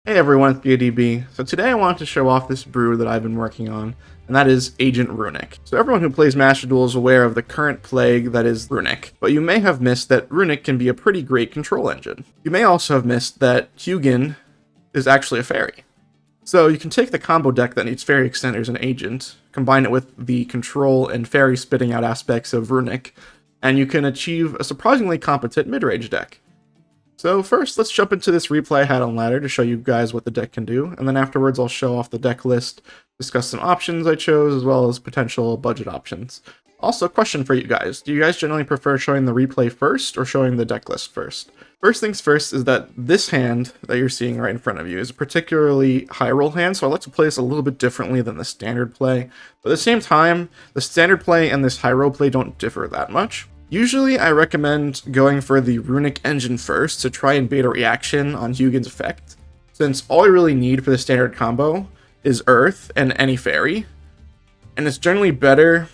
Hey everyone, it's BADB. So today I wanted to show off this brew that I've been working on, and that is Agent Runick. So everyone who plays Master Duel is aware of the current plague that is Runick, but you may have missed that Runick can be a pretty great control engine. You may also have missed that Hugin is actually a fairy. So you can take the combo deck that needs fairy extenders and agent, combine it with the control and fairy spitting out aspects of Runick, and you can achieve a surprisingly competent mid-range deck. So first, let's jump into this replay I had on ladder to show you guys what the deck can do, and then afterwards I'll show off the deck list, discuss some options I chose, as well as potential budget options. Also, question for you guys. Do you guys generally prefer showing the replay first or showing the deck list first? First things first is that this hand that you're seeing right in front of you is a particularly high roll hand, so I like to play this a little bit differently than the standard play. But at the same time, the standard play and this high roll play don't differ that much. Usually, I recommend going for the Runick engine first to try and bait a reaction on Hugin's effect, since all you really need for the standard combo is Earth and any fairy, and it's generally better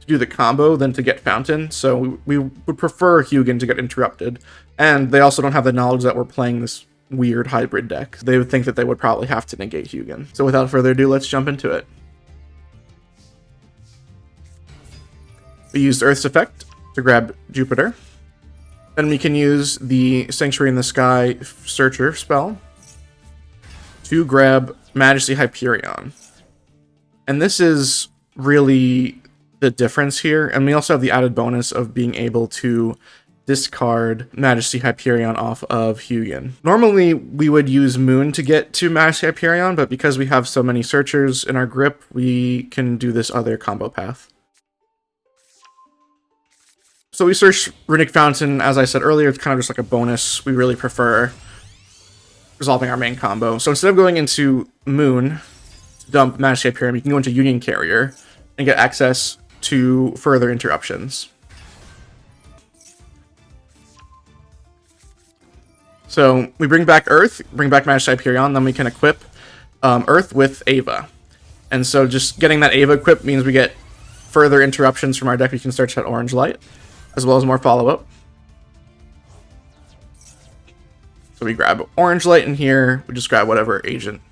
to do the combo than to get Fountain, so we would prefer Hugin to get interrupted, and they also don't have the knowledge that we're playing this weird hybrid deck. They would think that they would probably have to negate Hugin. So without further ado, let's jump into it. We used Earth's effect to grab Jupiter. Then we can use the Sanctuary in the Sky Searcher spell to grab Majesty Hyperion. And this is really the difference here. And we also have the added bonus of being able to discard Majesty Hyperion off of Hugin. Normally, we would use Moon to get to Majesty Hyperion, but because we have so many Searchers in our grip, we can do this other combo path. So we search Runick Fountain. As I said earlier, it's kind of just like a bonus. We really prefer resolving our main combo. So instead of going into Moon to dump Majesty Hyperion, you can go into Union Carrier and get access to further interruptions. So we bring back Earth, bring back Majesty Hyperion, then we can equip Earth with Ava. And so just getting that Ava equipped means we get further interruptions from our deck. We can search that Orange Light, as well as more follow-up. So we grab Orange Light in here, we just grab whatever agent.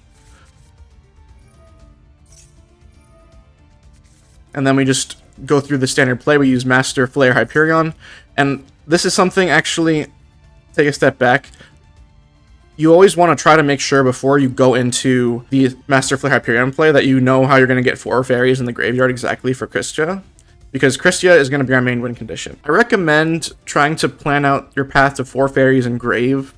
And then we just go through the standard play. We use Master Flare Hyperion, and this is something, actually, take a step back. You always want to try to make sure before you go into the Master Flare Hyperion play that you know how you're going to get 4 fairies in the graveyard exactly for Christia, because Christia is going to be our main win condition. I recommend trying to plan out your path to 4 fairies in grave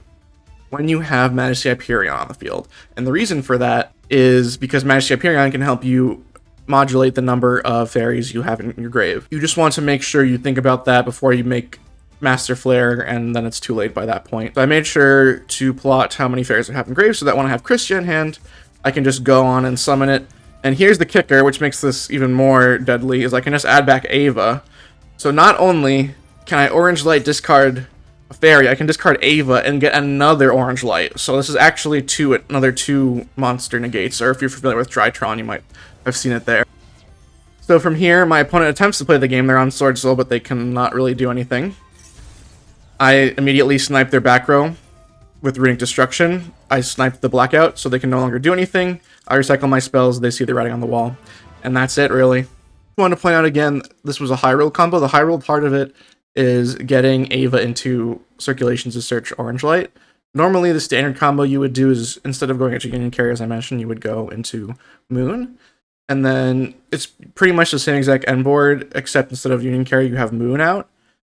when you have Majesty Hyperion on the field. And the reason for that is because Majesty Hyperion can help you modulate the number of fairies you have in your grave. You just want to make sure you think about that before you make Master Flare, and then it's too late by that point. So I made sure to plot how many fairies I have in grave so that when I have Christia in hand, I can just go on and summon it. And here's the kicker, which makes this even more deadly, is I can just add back Ava. So not only can I Orange Light discard a fairy, I can discard Ava and get another Orange Light. So this is actually another 2 monster negates, or if you're familiar with Drytron, you might have seen it there. So from here, my opponent attempts to play the game. They're on Sword Soul, but they cannot really do anything. I immediately snipe their back row with Runick Destruction. I snipe the Blackout, so they can no longer do anything. I recycle my spells, they see the writing on the wall. And that's it, really. I want to point out again, this was a high roll combo. The high roll part of it is getting Ava into circulation to search Orange Light. Normally, the standard combo you would do is, instead of going into Union Carrier, as I mentioned, you would go into Moon. And then it's pretty much the same exact end board, except instead of Union Carrier, you have Moon out.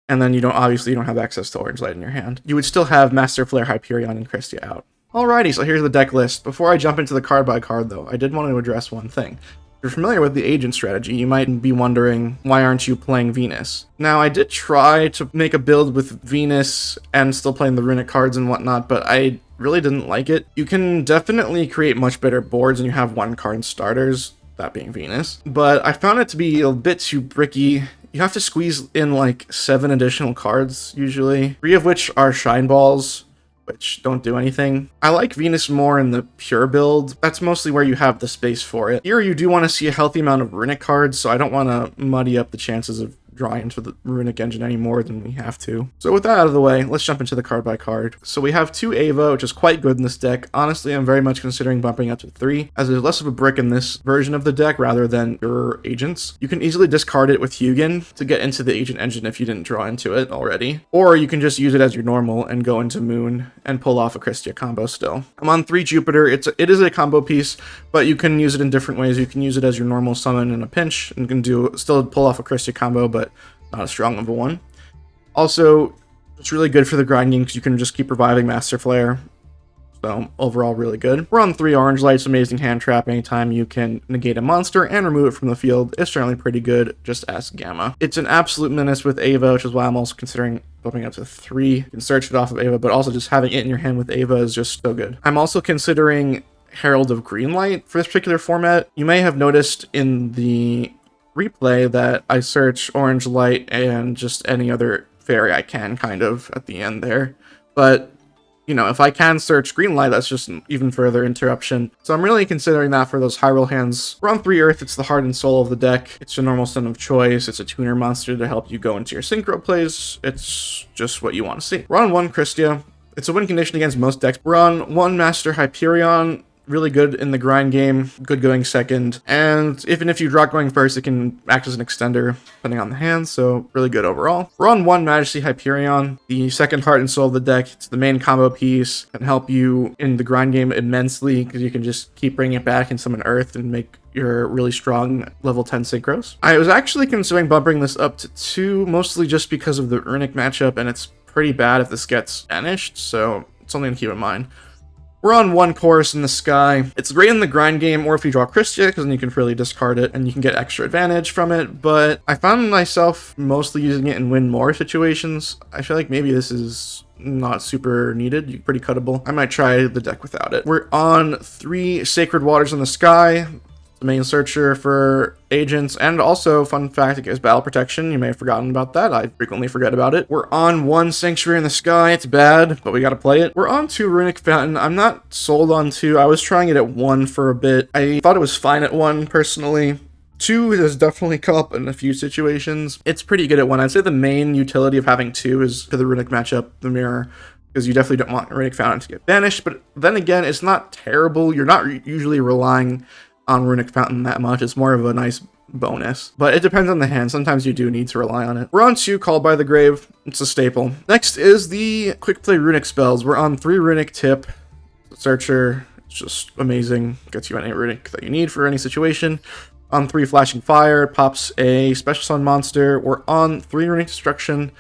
And then you don't have access to Orange Light in your hand. You would still have Master Flare Hyperion and Christia out. Alrighty, so here's the deck list. Before I jump into the card by card, though, I did want to address one thing. If you're familiar with the agent strategy, you might be wondering, why aren't you playing Venus? Now, I did try to make a build with Venus and still playing the Runick cards and whatnot, but I really didn't like it. You can definitely create much better boards when you have 1 card starters, that being Venus, but I found it to be a bit too bricky. You have to squeeze in like 7 additional cards, usually, 3 of which are Shine Balls, which don't do anything. I like Venus more in the pure build. That's mostly where you have the space for it. Here you do want to see a healthy amount of Runick cards, so I don't want to muddy up the chances of drawing into the Runick engine any more than we have to. So with that out of the way, let's jump into the card by card. So we have 2 Ava, which is quite good in this deck. Honestly, I'm very much considering bumping up to 3, as there's less of a brick in this version of the deck rather than your agents. You can easily discard it with Hugin to get into the agent engine if you didn't draw into it already, or you can just use it as your normal and go into Moon and pull off a Christia combo still. I'm on 3 Jupiter. It is a combo piece, but you can use it in different ways. You can use it as your normal summon in a pinch and can still pull off a Christia combo, but not as strong of a one. Also, it's really good for the grinding because you can just keep reviving Master Flare. So overall, really good. We're on 3 Orange Lights, amazing hand trap. Anytime you can negate a monster and remove it from the field, it's generally pretty good. Just ask Gamma. It's an absolute menace with Ava, which is why I'm also considering bumping up to 3. You can search it off of Ava, but also just having it in your hand with Ava is just so good. I'm also considering Herald of Greenlight for this particular format. You may have noticed in the replay that I search Orange Light and just any other fairy I can kind of at the end there. But you know, if I can search green light, that's just an even further interruption. So I'm really considering that for those high roll hands. We're on 3 Earth, it's the heart and soul of the deck. It's your normal son of choice. It's a tuner monster to help you go into your synchro plays. It's just what you want to see. We're on 1 Christia. It's a win condition against most decks. We're on 1 Master Hyperion. Really good in the grind game, good going second, and even if you draw going first, it can act as an extender depending on the hand, so really good overall. We're on 1 Majesty Hyperion, the second heart and soul of the deck. It's the main combo piece, can help you in the grind game immensely because you can just keep bringing it back and summon Earth and make your really strong level 10 synchros. I was actually considering bumping this up to 2, mostly just because of the Runick matchup, and it's pretty bad if this gets banished, so it's something to keep in mind. We're on 1 Chorus in the Sky. It's great in the grind game, or if you draw Christia, because then you can freely discard it and you can get extra advantage from it, but I found myself mostly using it in win more situations. I feel like maybe this is not super needed, pretty cuttable. I might try the deck without it. We're on 3 Sacred Waters in the Sky, the main searcher for agents, and also, fun fact, it gives battle protection. You may have forgotten about that. I frequently forget about it. We're on 1 Sanctuary in the Sky. It's bad, but we gotta play it. We're on 2 Runick Fountain. I'm not sold on 2. I was trying it at 1 for a bit. I thought it was fine at 1, personally. 2 has definitely come up in a few situations. It's pretty good at 1. I'd say the main utility of having 2 is for the Runick matchup, the mirror, because you definitely don't want Runick Fountain to get banished, but then again, it's not terrible. You're not usually relying on Runick Fountain that much. It's more of a nice bonus, but it depends on the hand. Sometimes you do need to rely on it. We're on 2 Called by the Grave. It's a staple. Next is the quick play Runick spells. We're on 3 Runick Tip. Searcher, it's just amazing. Gets you any Runick that you need for any situation. On 3 Flashing Fire, pops a special summon monster. We're on 3 Runick Destruction.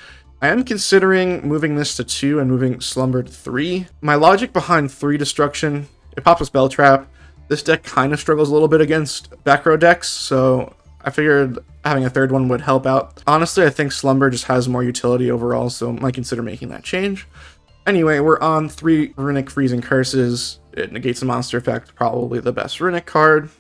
I am considering moving this to 2 and moving Slumber to 3. My logic behind 3 Destruction, it pops a Spell Trap. This deck kind of struggles a little bit against back row decks, so I figured having a 3rd one would help out. Honestly, I think Slumber just has more utility overall, so I might consider making that change. Anyway, we're on 3 Runick Freezing Curses. It negates the monster effect, probably the best Runick card.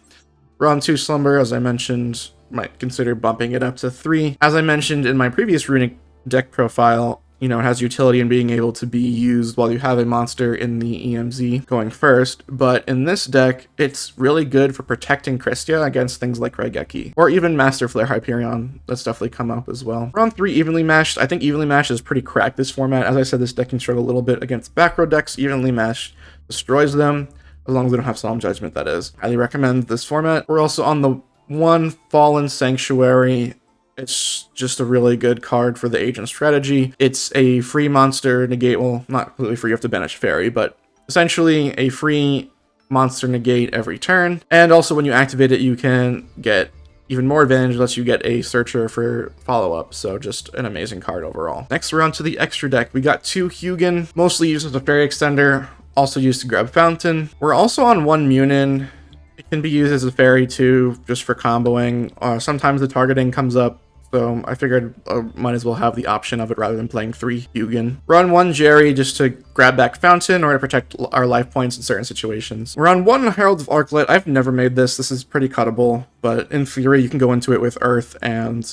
We're on 2 Slumber, as I mentioned. Might consider bumping it up to 3. As I mentioned in my previous Runick deck profile, you know, it has utility in being able to be used while you have a monster in the EMZ going first, but in this deck, it's really good for protecting Christia against things like Raigeki, or even Master Flare Hyperion. That's definitely come up as well. We're on 3 Evenly Matched. I think Evenly Matched is pretty cracked this format. As I said, this deck can struggle a little bit against back row decks. Evenly Matched destroys them, as long as they don't have Solemn Judgment, that is. Highly recommend this format. We're also on the 1 Fallen Sanctuary. It's just a really good card for the agent strategy. It's a free monster negate, well, not completely free, you have to banish fairy, but essentially a free monster negate every turn. And also when you activate it, you can get even more advantage unless you get a searcher for follow-up, so just an amazing card overall. Next, we're on to the extra deck. We got 2 Hugin, mostly used as a fairy extender, also used to grab Fountain. We're also on 1 Munin. It can be used as a fairy too, just for comboing. Sometimes the targeting comes up, so I figured I might as well have the option of it rather than playing 3 Hugin. We're on 1 Jerry just to grab back Fountain or to protect our life points in certain situations. We're on 1 Herald of Arclight. I've never made this. This is pretty cuttable, but in theory you can go into it with Earth and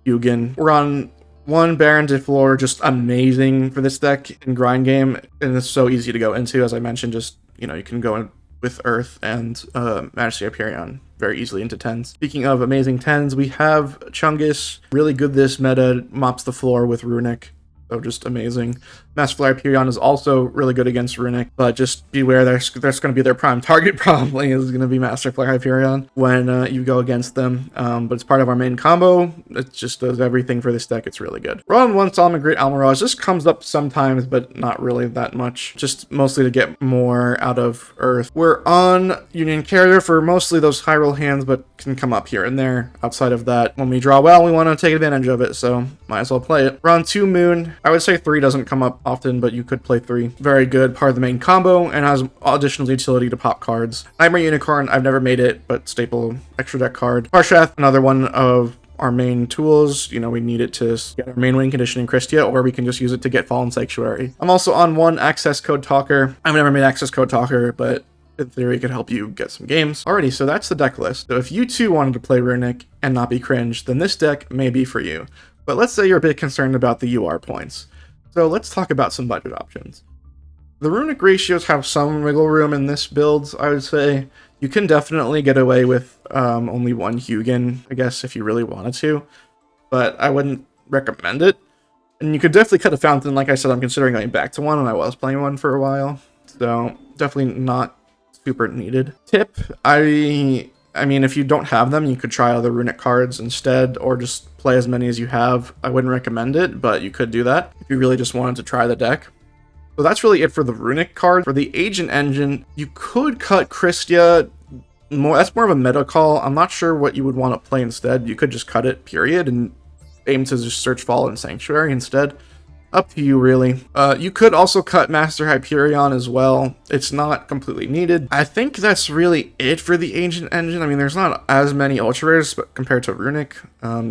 Hugin. We're on 1 Baron de Fleur, just amazing for this deck in grind game, and it's so easy to go into. As I mentioned, just, you know, you can go and with Earth and Majesty Hyperion very easily into 10s. Speaking of amazing 10s, we have Chungus, really good this meta, mops the floor with Runick. So just amazing. Master Flare Hyperion is also really good against Runick, but just beware, that's going to be their prime target probably, is going to be Master Flare Hyperion when you go against them. But it's part of our main combo. It just does everything for this deck. It's really good. Run 1 Solomon Great Almirage. This comes up sometimes, but not really that much. Just mostly to get more out of Earth. We're on Union Carrier for mostly those high roll hands, but can come up here and there. Outside of that, when we draw well, we want to take advantage of it, so might as well play it. We're on 2 Moon. I would say 3 doesn't come up often, but you could play 3. Very good, part of the main combo, and has additional utility to pop cards. Nightmare Unicorn, I've never made it, but staple extra deck card. Parshath, another one of our main tools. You know, we need it to get our main win condition in Christia, or we can just use it to get Fallen Sanctuary. I'm also on 1 Access Code Talker. I've never made Access Code Talker, but in theory it could help you get some games. Alrighty, so that's the deck list. So if you too wanted to play Runick and not be cringe, then this deck may be for you. But let's say you're a bit concerned about the UR points. So let's talk about some budget options. The Runick ratios have some wiggle room in this build, I would say. You can definitely get away with only 1 Hugin, I guess, if you really wanted to. But I wouldn't recommend it. And you could definitely cut a Fountain. Like I said, I'm considering going back to 1, and I was playing 1 for a while. So definitely not super needed. Tip, I mean, if you don't have them, you could try other Runick cards instead, or just play as many as you have. I wouldn't recommend it, but you could do that if you really just wanted to try the deck. So that's really it for the Runick card. For the Agent Engine, you could cut Christia. That's more of a meta call. I'm not sure what you would want to play instead. You could just cut it, period, and aim to just search Fallen Sanctuary instead. Up to you, really. You could also cut Master Hyperion as well. It's not completely needed. I think that's really it for the Ancient Engine. I mean, there's not as many Ultra Rares compared to Runick.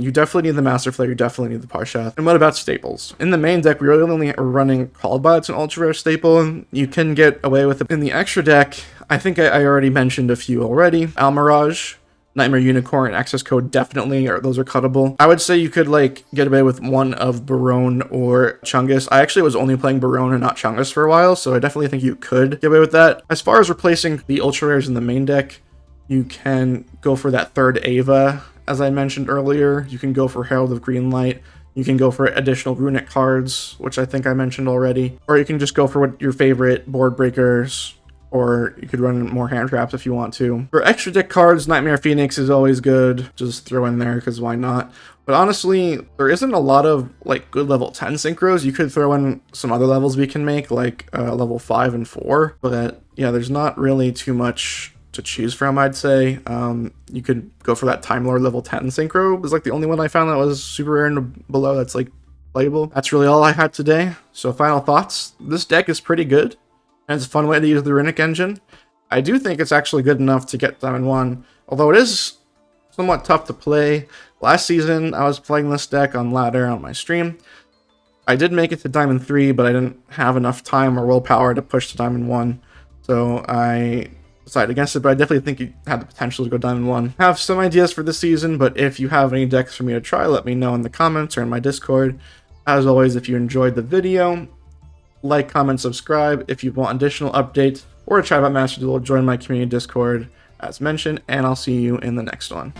You definitely need the Master Flare, you definitely need the Parshath. And what about staples? In the main deck, we really only are running Called By. It's an Ultra Rare staple. You can get away with it. In the extra deck, I think I already mentioned a few already. Almirage, Nightmare Unicorn, Access Code, definitely, or those are cuttable. I would say you could, like, get away with 1 of Barone or Chungus. I actually was only playing Barone and not Chungus for a while, so I definitely think you could get away with that. As far as replacing the Ultra Rares in the main deck, you can go for that 3rd Ava, as I mentioned earlier. You can go for Herald of Greenlight. You can go for additional Runick cards, which I think I mentioned already. Or you can just go for what your favorite board breakers, or you could run more hand traps if you want to. For extra deck cards, Nightmare Phoenix is always good. Just throw in there, because why not? But honestly, there isn't a lot of like good level 10 synchros. You could throw in some other levels we can make, like level 5 and 4. But yeah, there's not really too much to choose from, I'd say. You could go for that Time Lord level 10 synchro. It was like the only one I found that was super rare and below that's like playable. That's really all I had today. So final thoughts. This deck is pretty good. And it's a fun way to use the Runick engine. I do think it's actually good enough to get Diamond 1, although it is somewhat tough to play. Last season, I was playing this deck on ladder on my stream. I did make it to Diamond 3, but I didn't have enough time or willpower to push to Diamond 1, so I decided against it, but I definitely think you have the potential to go Diamond 1. I have some ideas for this season, but if you have any decks for me to try, let me know in the comments or in my Discord. As always, if you enjoyed the video, like, comment, subscribe. If you want additional updates or to try about Master Duel, join my community Discord as mentioned, and I'll see you in the next one.